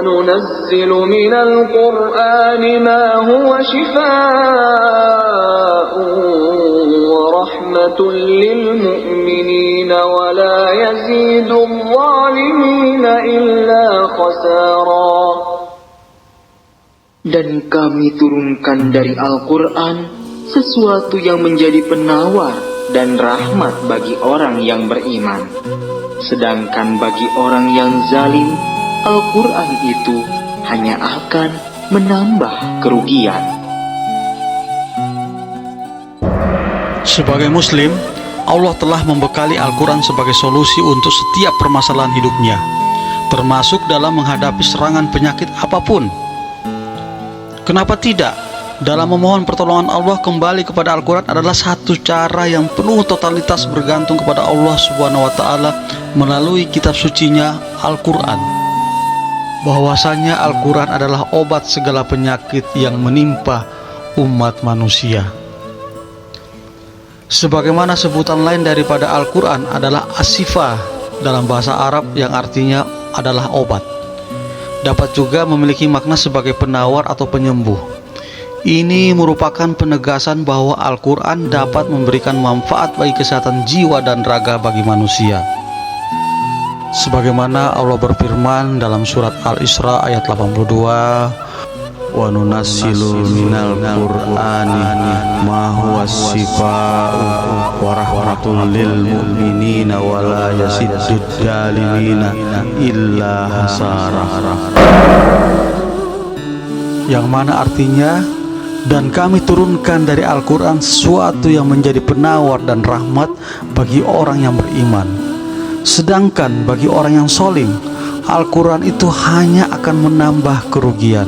وَنُنَزِّلُ مِنَ الْقُرْآنِ مَا هُوَ شِفَاءٌ وَرَحْمَةٌ لِّلْمُؤْمِنِينَ وَلَا يَزِيدُ الظَّالِمِينَ إِلَّا خَسَارًا. Dan kami turunkan dari Al-Quran sesuatu yang menjadi penawar dan rahmat bagi orang yang beriman. Sedangkan bagi orang yang zalim, Al-Quran itu hanya akan menambah kerugian. Sebagai Muslim, Allah telah membekali Al-Quran sebagai solusi untuk setiap permasalahan hidupnya, termasuk dalam menghadapi serangan penyakit apapun. Kenapa tidak? Dalam memohon pertolongan Allah kembali kepada Al-Quran adalah satu cara yang penuh totalitas bergantung kepada Allah Subhanahu wa Ta'ala melalui kitab sucinya Al-Quran. Bahwasanya Al-Quran adalah obat segala penyakit yang menimpa umat manusia. Sebagaimana sebutan lain daripada Al-Quran adalah as-sifa dalam bahasa Arab yang artinya adalah obat. Dapat juga memiliki makna sebagai penawar atau penyembuh. Ini merupakan penegasan bahwa Al-Quran dapat memberikan manfaat bagi kesehatan jiwa dan raga bagi manusia. Sebagaimana Allah berfirman dalam surat Al-Isra ayat 82, wa nunazzilu minal qur'ani ma huwa shifaa'un wa rahmatul lil mu'minina wa la yaziddud zalimina illa hasara, yang mana artinya, dan kami turunkan dari Al-Quran sesuatu yang menjadi penawar dan rahmat bagi orang yang beriman. Sedangkan bagi orang yang zalim, Al-Quran itu hanya akan menambah kerugian.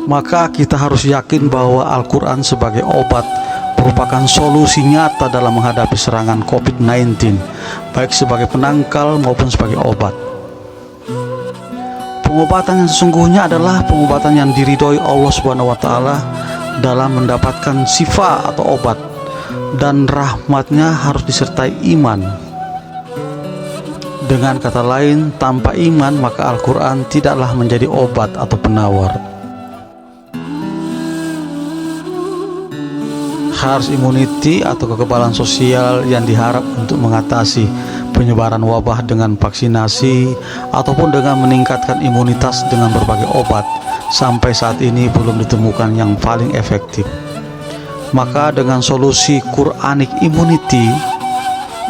Maka kita harus yakin bahwa Al-Quran sebagai obat merupakan solusi nyata dalam menghadapi serangan COVID-19, baik sebagai penangkal maupun sebagai obat. Pengobatan yang sesungguhnya adalah pengobatan yang diridhoi Allah Subhanahu wa Ta'ala dalam mendapatkan syifa atau obat, dan rahmatnya harus disertai iman. Dengan kata lain, tanpa iman maka Al-Quran tidaklah menjadi obat atau penawar. Herd immunity atau kekebalan sosial yang diharap untuk mengatasi penyebaran wabah dengan vaksinasi ataupun dengan meningkatkan imunitas dengan berbagai obat, sampai saat ini belum ditemukan yang paling efektif. Maka dengan solusi Quranic immunity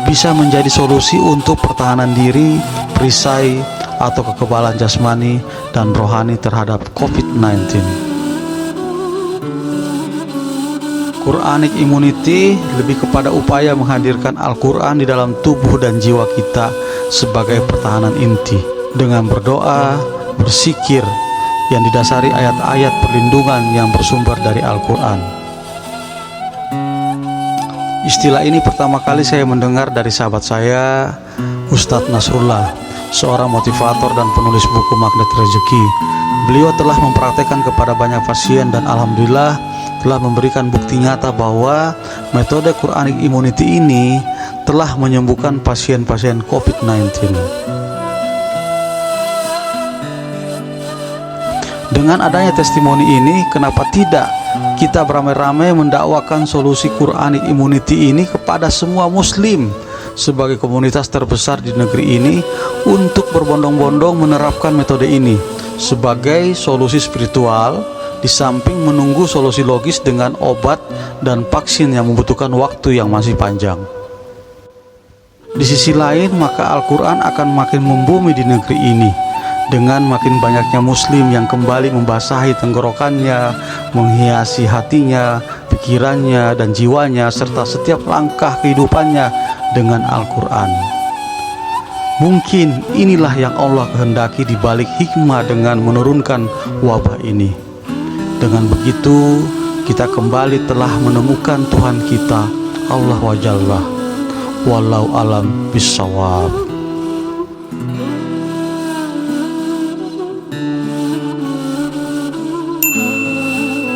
bisa menjadi solusi untuk pertahanan diri, perisai atau kekebalan jasmani dan rohani terhadap COVID-19. Quranic immunity lebih kepada upaya menghadirkan Al-Quran di dalam tubuh dan jiwa kita sebagai pertahanan inti, dengan berdoa, berzikir yang didasari ayat-ayat perlindungan yang bersumber dari Al-Quran. Istilah ini pertama kali saya mendengar dari sahabat saya, Ustadz Nasrullah, seorang motivator dan penulis buku Magnet Rezeki. Beliau telah mempraktekkan kepada banyak pasien dan alhamdulillah telah memberikan bukti nyata bahwa metode Quranic immunity ini telah menyembuhkan pasien-pasien COVID-19. Dengan adanya testimoni ini, kenapa tidak kita beramai-ramai mendakwakan solusi Quranic immunity ini kepada semua muslim sebagai komunitas terbesar di negeri ini untuk berbondong-bondong menerapkan metode ini sebagai solusi spiritual, di samping menunggu solusi logis dengan obat dan vaksin yang membutuhkan waktu yang masih panjang. Di sisi lain, maka Al-Quran akan makin membumi di negeri ini dengan makin banyaknya muslim yang kembali membasahi tenggorokannya, menghiasi hatinya, pikirannya dan jiwanya serta setiap langkah kehidupannya dengan Al-Quran. Mungkin inilah yang Allah kehendaki di balik hikmah dengan menurunkan wabah ini. Dengan begitu, kita kembali telah menemukan Tuhan kita, Allah wa Jalla. Wallahu alam bisawab.